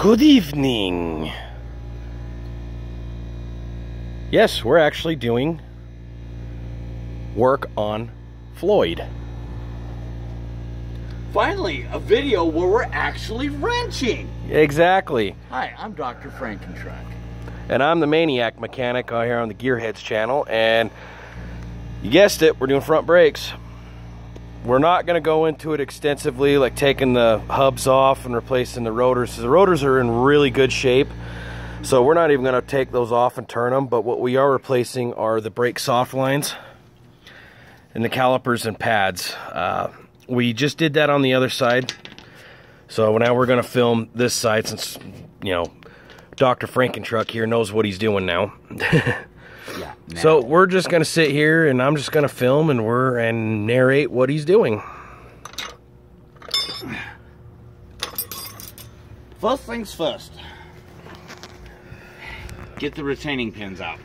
Good evening. Yes, we're actually doing work on Floyd. Finally, a video where we're actually wrenching. Exactly. Hi, I'm Dr. Frankentruck. And I'm the Maniac Mechanic out here on the Gearheads channel. And you guessed it, we're doing front brakes. We're not going to go into it extensively, like taking the hubs off and replacing the rotors. The rotors are in really good shape, so we're not even going to take those off and turn them. But what we are replacing are the brake soft lines and the calipers and pads. We just did that on the other side, so now we're going to film this side since, you know, Dr. Frankentruck here knows what he's doing now. Yeah, so we're just gonna sit here and I'm just gonna film and narrate what he's doing. First things first. Get the retaining pins out.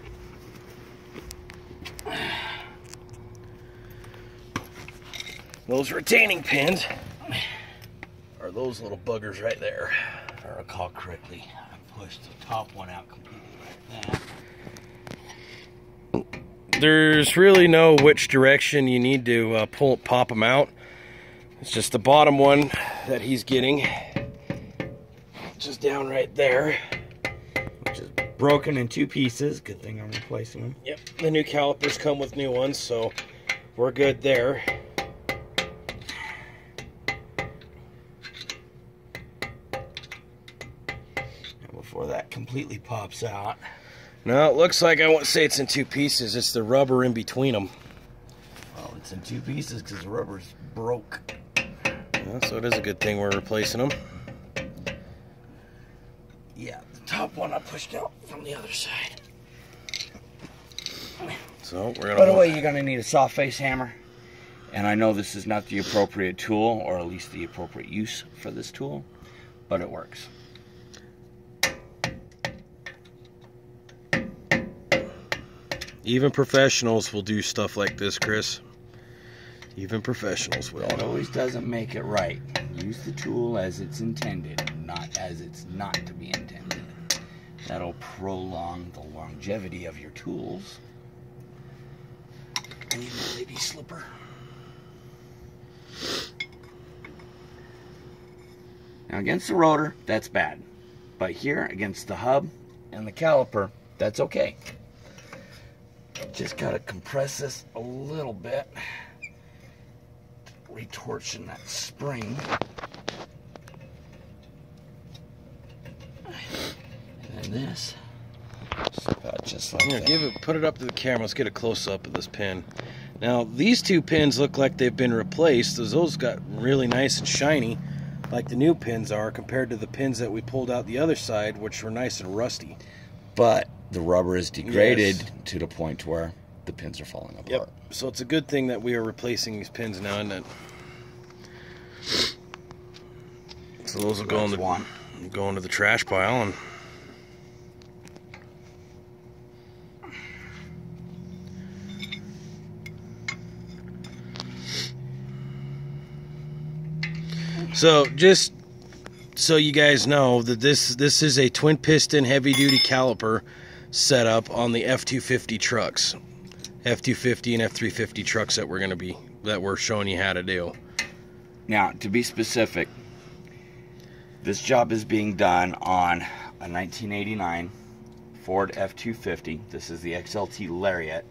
Those retaining pins are those little buggers right there. If I recall correctly, I pushed the top one out completely like that. There's really no which direction you need to pop them out. It's just the bottom one that he's getting, just down right there, which is broken in two pieces. Good thing I'm replacing them. Yep, the new calipers come with new ones, so we're good there. And before that completely pops out. No, it looks like I won't say it's in two pieces. It's the rubber in between them. Well, it's in two pieces because the rubber's broke. Yeah, so it is a good thing we're replacing them. Yeah, the top one I pushed out from the other side. So we're gonna. By the way, you're gonna need a soft face hammer. And I know this is not the appropriate tool, or at least the appropriate use for this tool, but it works. Even professionals will do stuff like this, Chris. Even professionals will. That always doesn't make it right. Use the tool as it's intended, not as it's not to be intended. That'll prolong the longevity of your tools. I need my lady slipper. Now against the rotor, that's bad. But here, against the hub and the caliper, that's okay. Just gotta compress this a little bit, retorsion that spring, and then this, just like Here, that. put it up to the camera. Let's get a close up of this pin. Now these two pins look like they've been replaced. Those got really nice and shiny, like the new pins are, compared to the pins that we pulled out the other side, which were nice and rusty. But the rubber is degraded to the point where the pins are falling apart. Yep. So it's a good thing that we are replacing these pins now, isn't it? So those will go into the trash pile. And so just so you guys know that this is a twin piston heavy duty caliper setup on the F250 trucks, F250 and F350 trucks that we're showing you how to do. Now, to be specific, this job is being done on a 1989 Ford F250. This is the XLT Lariat,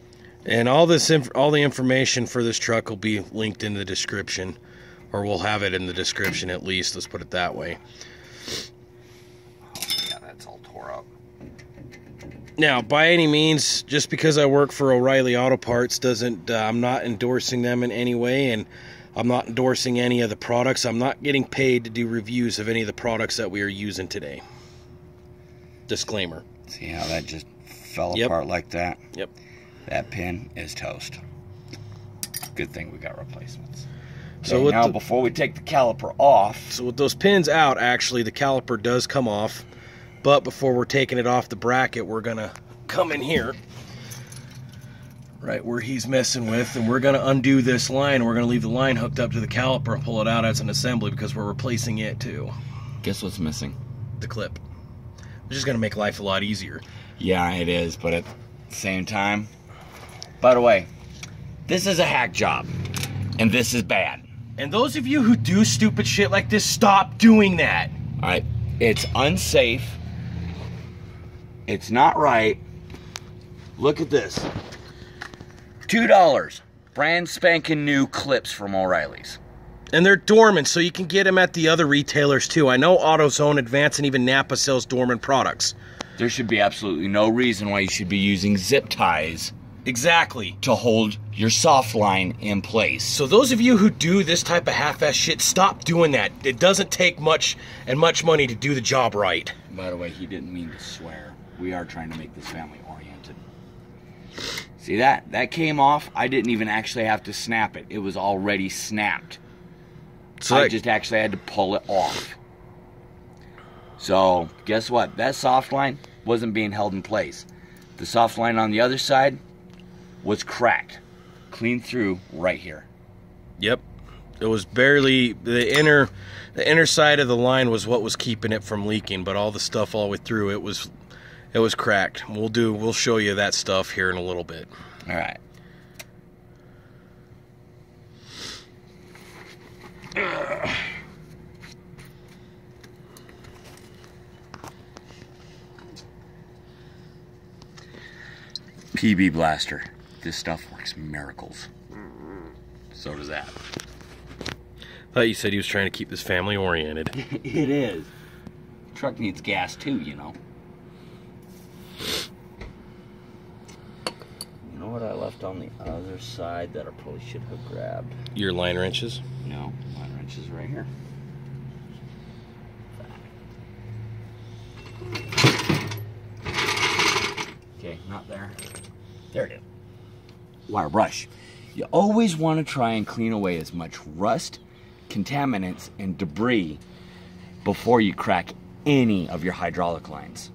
and all the information for this truck will be linked in the description. Or we'll have it in the description at least, let's put it that way. Oh, yeah, that's all tore up. Now, by any means, just because I work for O'Reilly Auto Parts doesn't, I'm not endorsing them in any way, and I'm not endorsing any of the products. I'm not getting paid to do reviews of any of the products that we are using today. Disclaimer. See how that just fell apart like that? Yep. That pin is toast. Good thing we got replacements. So okay, now, before we take the caliper off... So with those pins out, actually, the caliper does come off. But before we're taking it off the bracket, we're going to come in here, right where he's messing with, and we're going to undo this line. We're going to leave the line hooked up to the caliper and pull it out as an assembly because we're replacing it too. Guess what's missing? the clip. It's just gonna make life a lot easier. Yeah, it is, but at the same time, by the way, this is a hack job, and this is bad. And those of you who do stupid shit like this, stop doing that. All right, it's unsafe. It's not right. Look at this. $2, brand spanking new clips from O'Reilly's. And they're Dorman, so you can get them at the other retailers too. I know AutoZone, Advance, and even Napa sells Dorman products. There should be absolutely no reason why you should be using zip ties. Exactly. To hold your soft line in place. So those of you who do this type of half-ass shit, stop doing that. It doesn't take much money to do the job right. By the way, he didn't mean to swear. We are trying to make this family oriented. See that? That came off. I didn't even actually have to snap it. It was already snapped. So I just actually had to pull it off. So guess what? That soft line wasn't being held in place. The soft line on the other side was cracked, clean through right here. Yep, it was barely the inner side of the line was what was keeping it from leaking, but all the stuff all the way through it was cracked. We'll show you that stuff here in a little bit. All right. PB Blaster. This stuff works miracles. So does that. Thought you said he was trying to keep this family oriented. It is. Truck needs gas too, you know. You know what I left on the other side that I probably should have grabbed? Your line wrenches? No, line wrenches right here. Okay, not there. There it is. Wire brush. You always want to try and clean away as much rust, contaminants, and debris before you crack any of your hydraulic lines.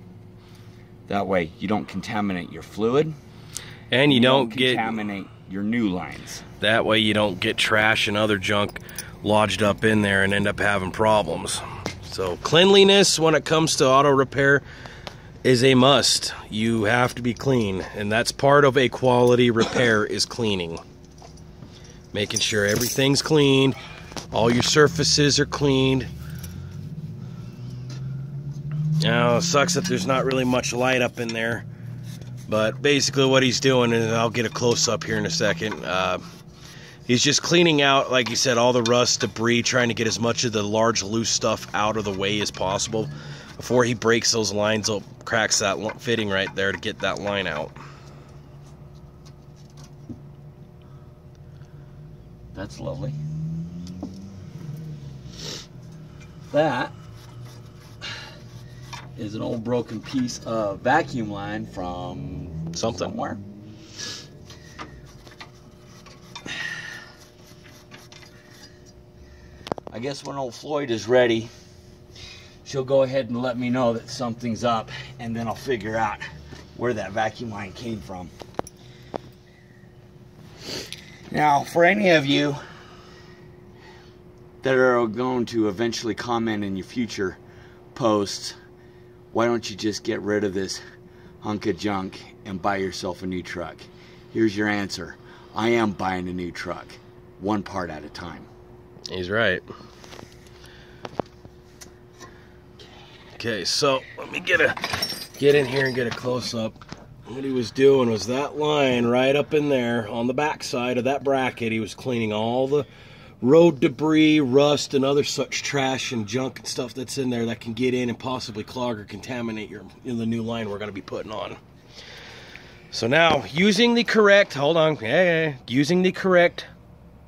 That way you don't contaminate your fluid, and you don't contaminate your new lines. That way you don't get trash and other junk lodged up in there and end up having problems. So cleanliness when it comes to auto repair is a must. You have to be clean, and that's part of a quality repair is cleaning. Making sure everything's cleaned, all your surfaces are cleaned. Now, it sucks that there's not really much light up in there, but basically what he's doing, and I'll get a close-up here in a second, he's just cleaning out, like you said, all the rust, debris, trying to get as much of the large loose stuff out of the way as possible before he breaks those lines up, cracks that fitting right there to get that line out. That's lovely. That is an old broken piece of vacuum line from somewhere. I guess when old Floyd is ready, she'll go ahead and let me know that something's up, and then I'll figure out where that vacuum line came from. Now, for any of you that are going to eventually comment in your future posts, why don't you just get rid of this hunk of junk and buy yourself a new truck? Here's your answer. I am buying a new truck, one part at a time. He's right. Okay, so let me get in here and get a close-up. What he was doing was that line right up in there on the back side of that bracket. He was cleaning all the road debris, rust, and other such trash and junk and stuff that's in there that can get in and possibly clog or contaminate the new line we're going to be putting on. So now, using the correct, using the correct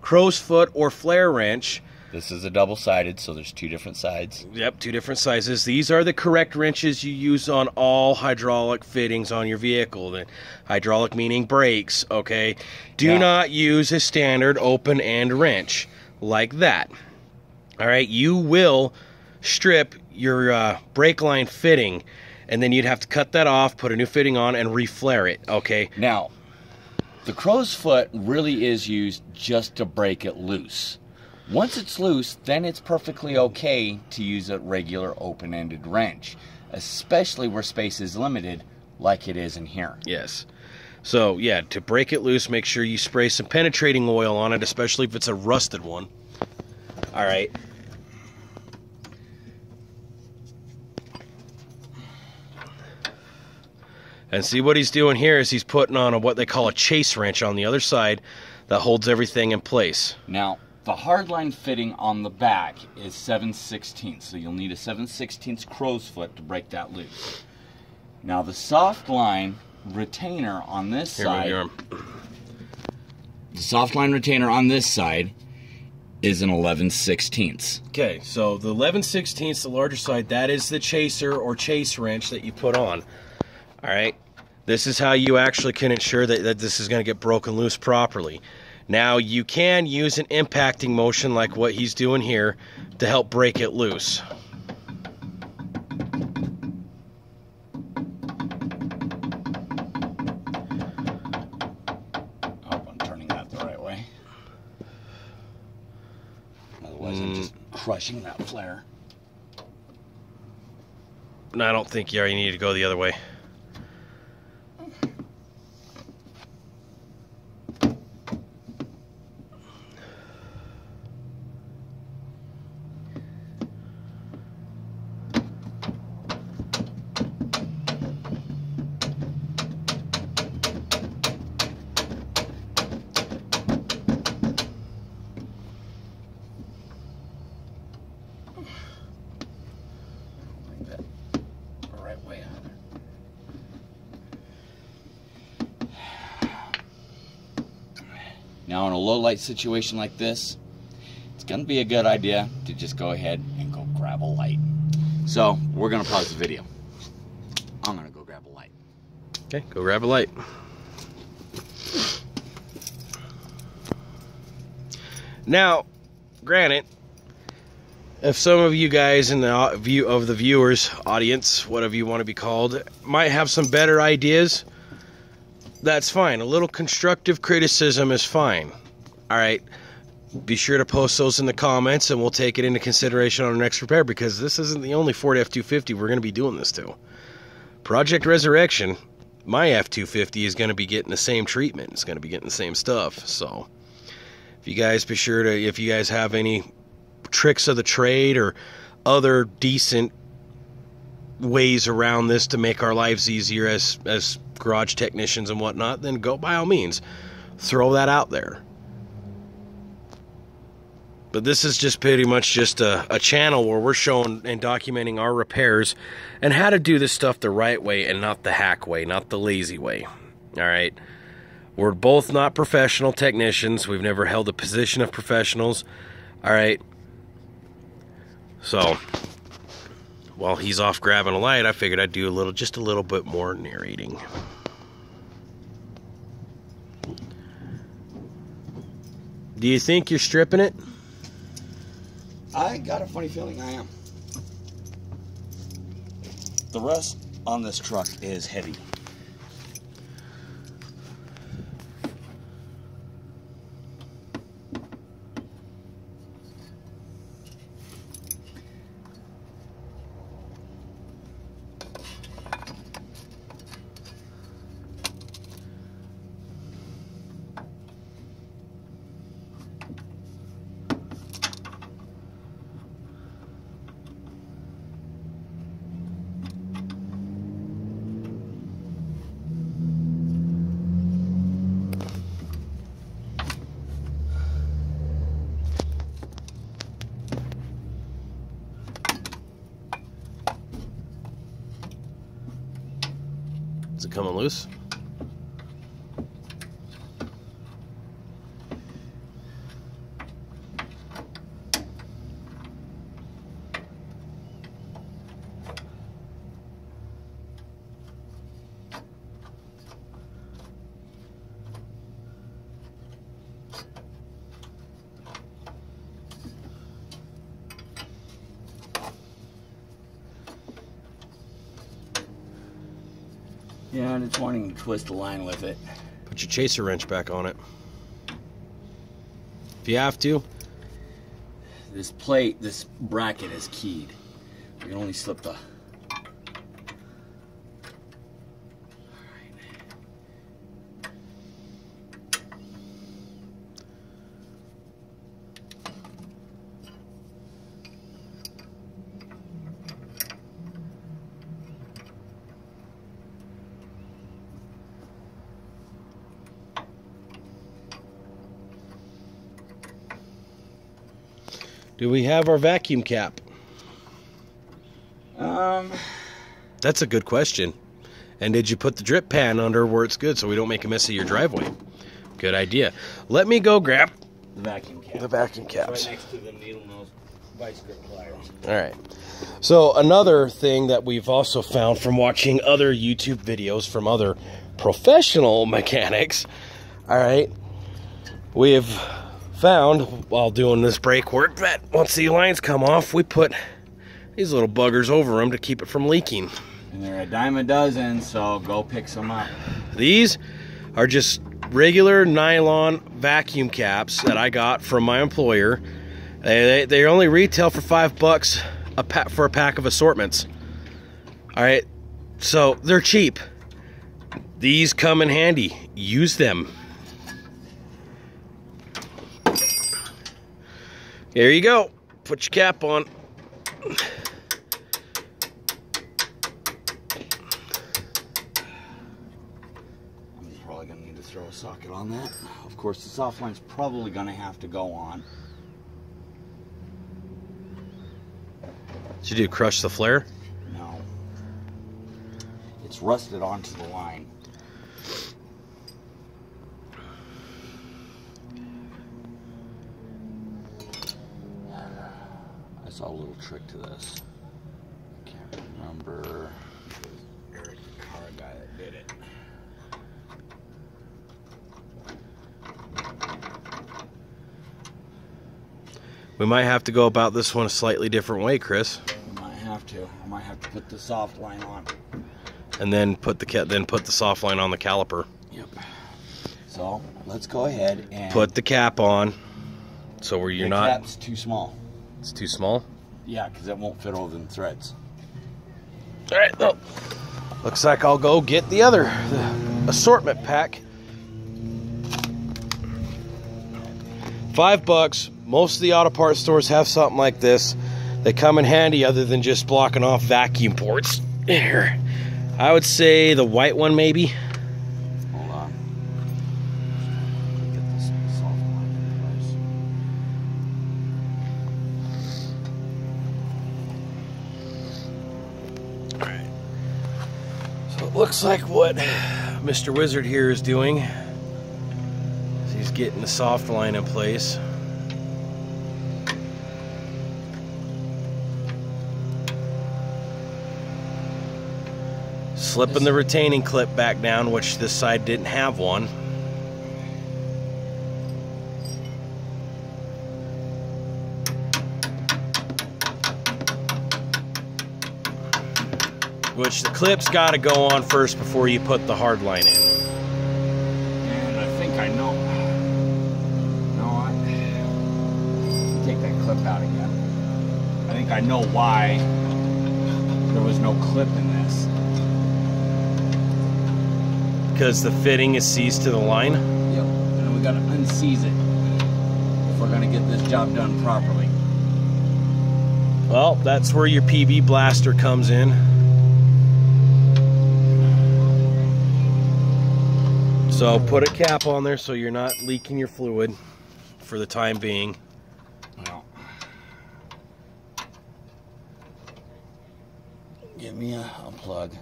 crow's foot or flare wrench. This is a double-sided, so there's two different sides. Yep, two different sizes. These are the correct wrenches you use on all hydraulic fittings on your vehicle. The hydraulic meaning brakes, okay? Do not use a standard open end wrench like that. All right, you will strip your brake line fitting, and then you'd have to cut that off, put a new fitting on, and reflare it, okay? Now, the crow's foot really is used just to break it loose. Once it's loose, then it's perfectly okay to use a regular open-ended wrench, especially where space is limited like it is in here. Yes. So yeah, to break it loose, make sure you spray some penetrating oil on it, especially if it's a rusted one. All right. And see what he's doing here is he's putting on what they call a chase wrench on the other side that holds everything in place. Now, the hardline fitting on the back is 7/16, so you'll need a 7/16 crow's foot to break that loose. Now, the soft line retainer on this side, the soft line retainer on this side is an 11/16. Okay, so the 11/16, the larger side, that is the chaser or chase wrench that you put on. All right, this is how you actually can ensure that this is going to get broken loose properly. Now, you can use an impacting motion like what he's doing here to help break it loose. I hope I'm turning that the right way. Otherwise, I'm just crushing that flare. No, I don't think you already need to go the other way. Now, in a low light situation like this, it's going to be a good idea to just go ahead and go grab a light. So, we're going to pause the video. I'm going to go grab a light. Okay, go grab a light. Now, granted, if some of you guys in the viewers audience, whatever you want to be called, might have some better ideas, that's fine. A little constructive criticism is fine. All right, be sure to post those in the comments and we'll take it into consideration on our next repair, because this isn't the only Ford F250 we're going to be doing this to. Project Resurrection, my F250 is going to be getting the same treatment. It's going to be getting the same stuff. So if you guys be sure to, if you guys have any tricks of the trade or other decent ways around this to make our lives easier as garage technicians and whatnot, then go by all means, throw that out there. But this is just pretty much just a channel where we're showing and documenting our repairs and how to do this stuff the right way and not the hack way, not the lazy way. All right, we're both not professional technicians. We've never held a position of professionals. All right, so while he's off grabbing a light, I figured I'd do just a little bit more narrating. Do you think you're stripping it? I got a funny feeling I am. The rust on this truck is heavy. Is it coming loose? Yeah, and it's wanting to twist the line with it. Put your chaser wrench back on it. If you have to. this plate, this bracket is keyed. You can only slip the... Do we have our vacuum cap? That's a good question. And did you put the drip pan under where it's good so we don't make a mess of your driveway? Good idea. Let me go grab the vacuum cap. The vacuum caps. Right next to the needle nose vice grip pliers. All right. So another thing that we've also found from watching other YouTube videos from other professional mechanics, all right, we have found while doing this brake work that once the lines come off, we put these little buggers over them to keep it from leaking. And they're a dime a dozen, so go pick some up. These are just regular nylon vacuum caps that I got from my employer. They only retail for $5 for a pack of assortments. All right, so they're cheap. These come in handy. Use them. There you go. Put your cap on. I'm probably going to need to throw a socket on that. Of course, the soft line's probably going to have to go on. Did you do crush the flare? No. It's rusted onto the line. I saw a little trick to this. I can't remember. It was Eric, the car guy, that did it. We might have to go about this one a slightly different way, Chris. I might have to put the soft line on. And then put the soft line on the caliper. Yep. So let's go ahead and put the cap on. So where you're not. The cap's too small. It's too small. Yeah, because it won't fit over them threads. All right. Well, looks like I'll go get the assortment pack. $5. Most of the auto parts stores have something like this. They come in handy other than just blocking off vacuum ports. Here, I would say the white one maybe. Hold on. Get this soft line in place. All right. So it looks like what Mr. Wizard here is doing is he's getting the soft line in place. Slipping the retaining clip back down, which this side didn't have one. Which the clip's got to go on first before you put the hard line in. And I think I know. No, take that clip out again. I think I know why there was no clip in this. Because the fitting is seized to the line? Yep, and we gotta unseize it if we're gonna get this job done properly. Well, that's where your PB blaster comes in. So put a cap on there so you're not leaking your fluid for the time being. Well, give me a plug.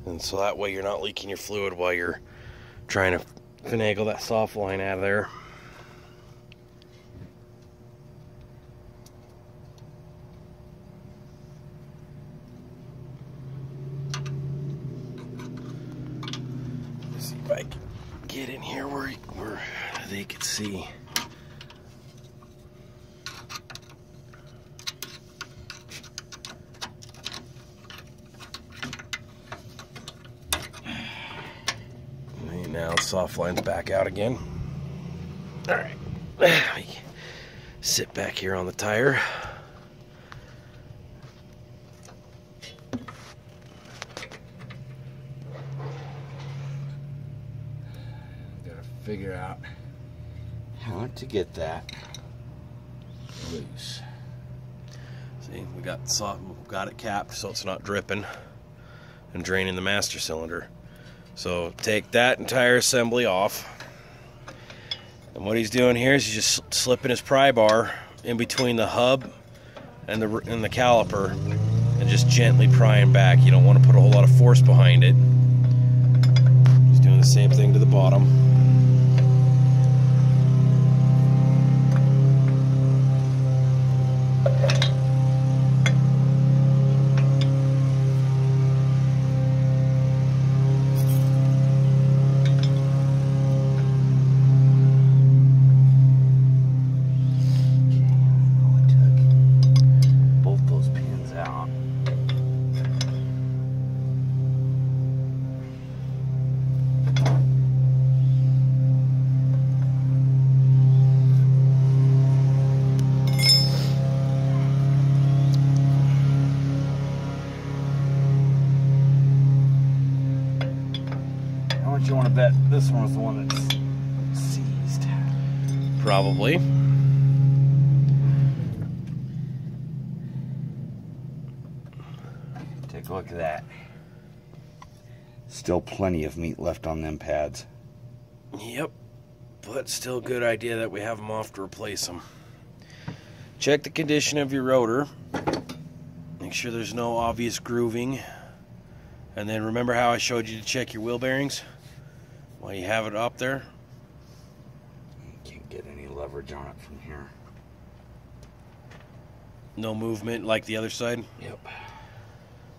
And so that way you're not leaking your fluid while you're trying to finagle that soft line out of there. Let's see if I can get in here where they could see. Now the soft line's back out again. All right, let me sit back here on the tire. Gotta figure out how to get that loose. See, we got it capped so it's not dripping and draining the master cylinder. So take that entire assembly off. And what he's doing here is he's just slipping his pry bar in between the hub and the caliper and just gently prying back. You don't want to put a whole lot of force behind it. He's doing the same thing to the bottom. You want to bet this one was the one that's seized? Probably. Take a look at that. Still plenty of meat left on them pads. Yep, but still a good idea that we have them off to replace them. Check the condition of your rotor. Make sure there's no obvious grooving. And then remember how I showed you to check your wheel bearings? While you have it up there. Can't get any leverage on it from here. No movement like the other side? Yep.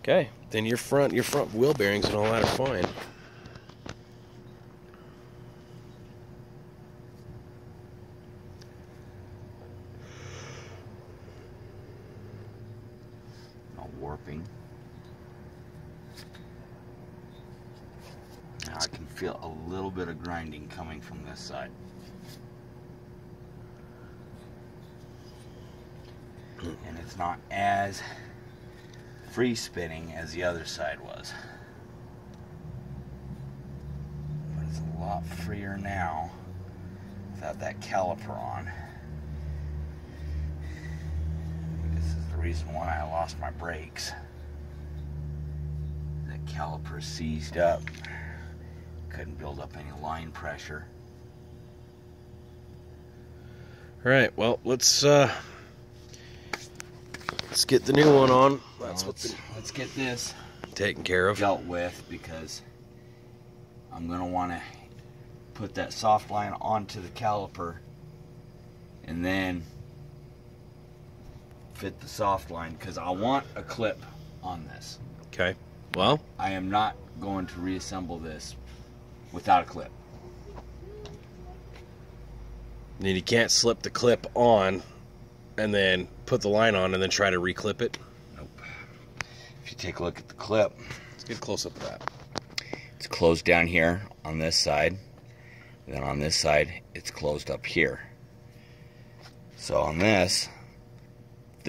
Okay, then your front wheel bearings and all that are fine. No warping. Now I can feel a little bit of grinding coming from this side. And it's not as free spinning as the other side was. But it's a lot freer now without that caliper on. This is the reason why I lost my brakes. That caliper seized up. Couldn't build up any line pressure. All right, well, let's get the new one on. Let's get this taken care of, dealt with, because I'm gonna want to put that soft line onto the caliper and then fit the soft line, because I want a clip on this. Okay. Well, I am not going to reassemble this without a clip. then you can't slip the clip on and then put the line on and then try to reclip it. Nope. If you take a look at the clip, let's get a close up of that. It's closed down here on this side, and then on this side it's closed up here. So on this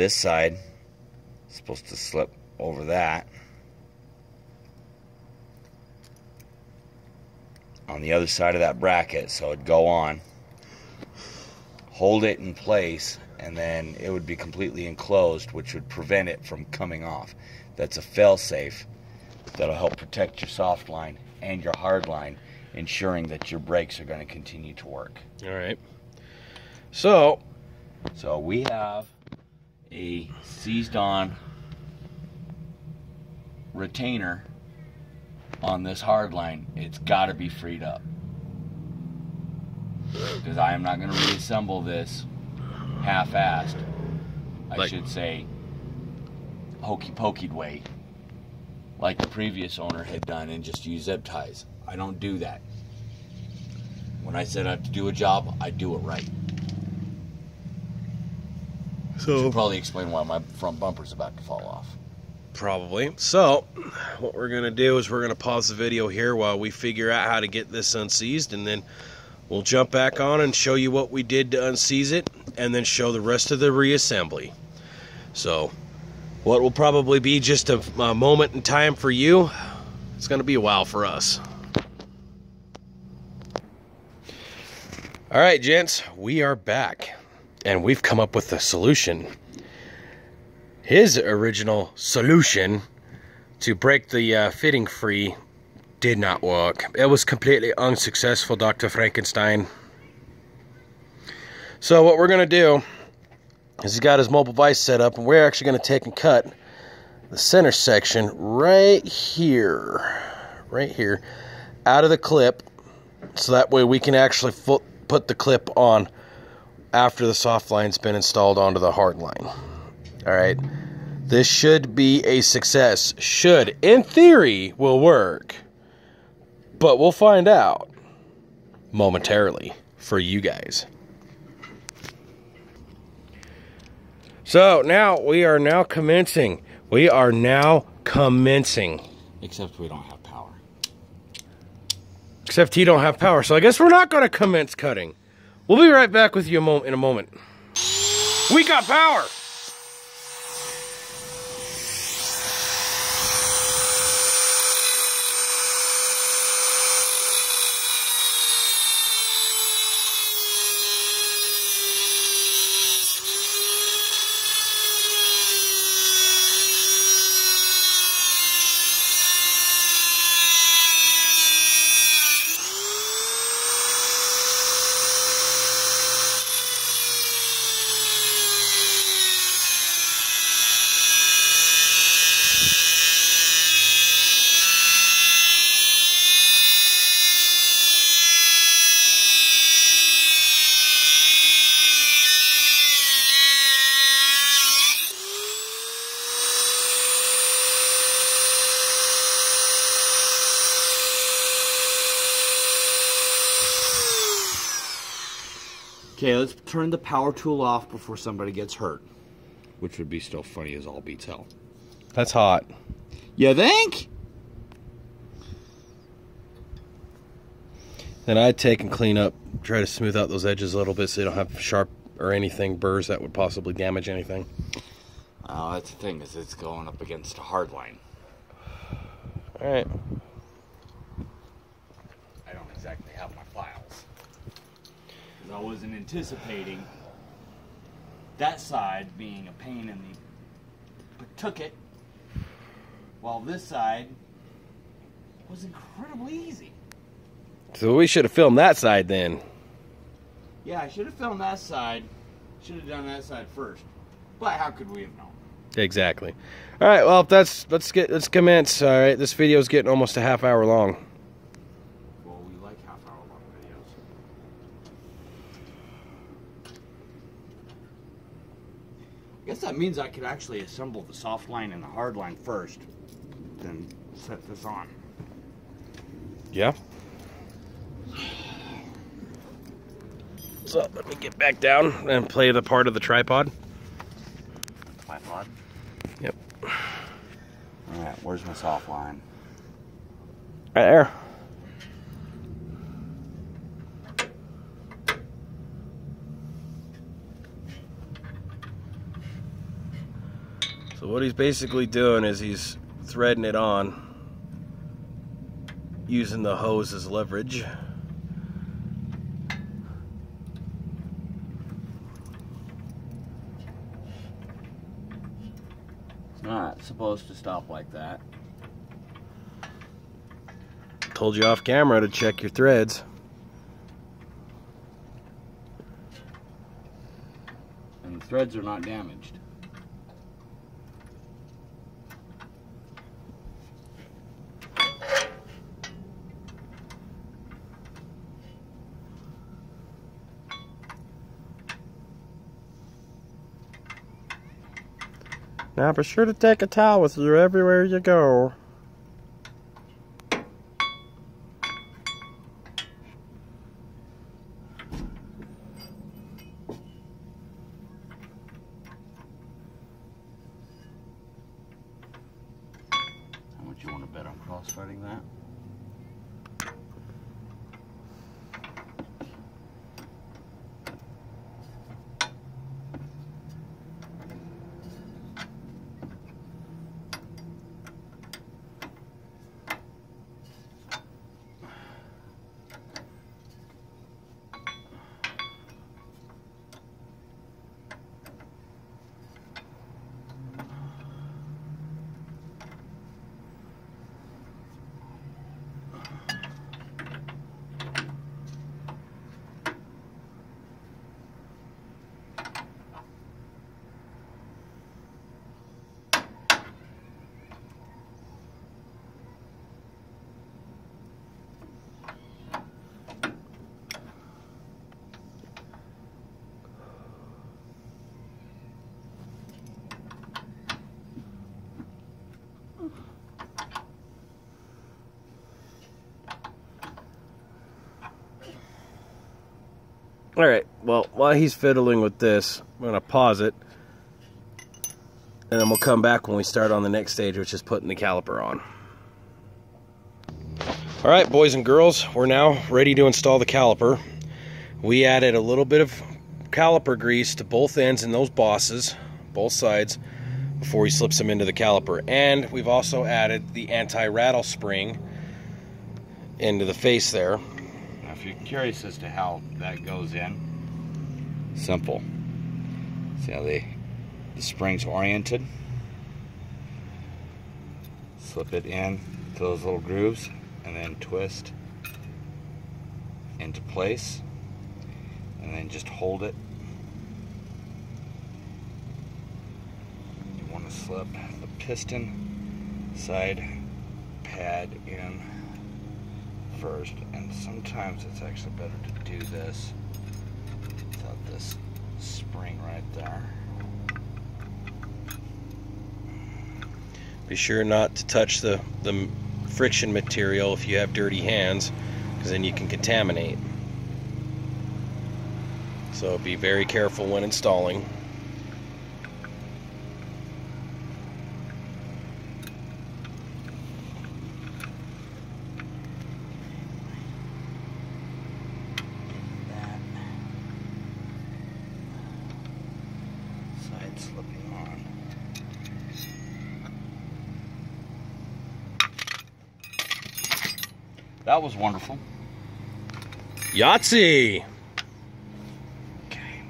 side is supposed to slip over that. On the other side of that bracket, so it'd go on, hold it in place, and then it would be completely enclosed, which would prevent it from coming off. That's a fail-safe that'll help protect your soft line and your hard line, ensuring that your brakes are going to continue to work. All right. So we have a seized-on retainer on this hard line. It's got to be freed up, because I am not going to reassemble this half-assed. I should say hokey-pokeyed way, like the previous owner had done, and just use zip ties. I don't do that. When I set out to do a job, I do it right. So should probably explain why my front bumper's about to fall off. probably. So what we're gonna do is we're gonna pause the video here while we figure out how to get this unseized, and then we'll jump back on and show you what we did to unseize it, and then show the rest of the reassembly. So what will probably be just a moment in time for you, it's gonna be a while for us. All right, gents, we are back, and we've come up with a solution. His original solution to break the fitting free did not work. It was completely unsuccessful, Dr. Frankenstein. So what we're gonna do is he's got his mobile vise set up, and we're actually gonna take and cut the center section right here, out of the clip, so that way we can actually put the clip on after the soft line's been installed onto the hard line. All right, this should be a success. Should, in theory, will work, but we'll find out momentarily for you guys. So now we are now commencing. Except we don't have power. Except he don't have power, so I guess we're not going to commence cutting. We'll be right back with you in a moment. We got power! Okay, let's turn the power tool off before somebody gets hurt. Which would be still funny as all beats hell. That's hot. You think? Then I'd take and clean up, try to smooth out those edges a little bit so you don't have sharp or anything, burrs that would possibly damage anything. Oh, that's the thing, is it's going up against a hard line. Alright. I don't exactly have my files. I wasn't anticipating that side being a pain in the took-it, while this side was incredibly easy. So we should have filmed that side then. Yeah, I should have filmed that side. Should have done that side first. But how could we have known? Exactly. All right. Well, let's commence. All right. This video is getting almost a half hour long. Well, we like half-hour-long videos. I guess that means I could actually assemble the soft line and the hard line first, then set this on. Yeah. So let me get back down and play the part of the tripod. Tripod? Yep. Alright, where's my soft line? Right there. So what he's basically doing is he's threading it on using the hose as leverage. It's not supposed to stop like that. Told you off camera to check your threads. And the threads are not damaged. Now be sure to take a towel with you everywhere you go. You want to bet on cross-threading that? All right, well, while he's fiddling with this, I'm gonna pause it, and then we'll come back when we start on the next stage, which is putting the caliper on. All right, boys and girls, we're now ready to install the caliper. We added a little bit of caliper grease to both ends and those bosses, both sides, before he slips them into the caliper. And we've also added the anti-rattle spring into the face there. Now, if you're curious as to how that goes in, simple. See how the spring's oriented? Slip it in to those little grooves and then twist into place and then just hold it. You want to slip the piston side pad in first, and sometimes it's actually better to do this without this spring right there. Be sure not to touch the friction material if you have dirty hands, because then you can contaminate. So be very careful when installing. Slipping on. That was wonderful. Yahtzee! Okay.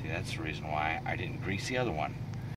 See, that's the reason why I didn't grease the other one.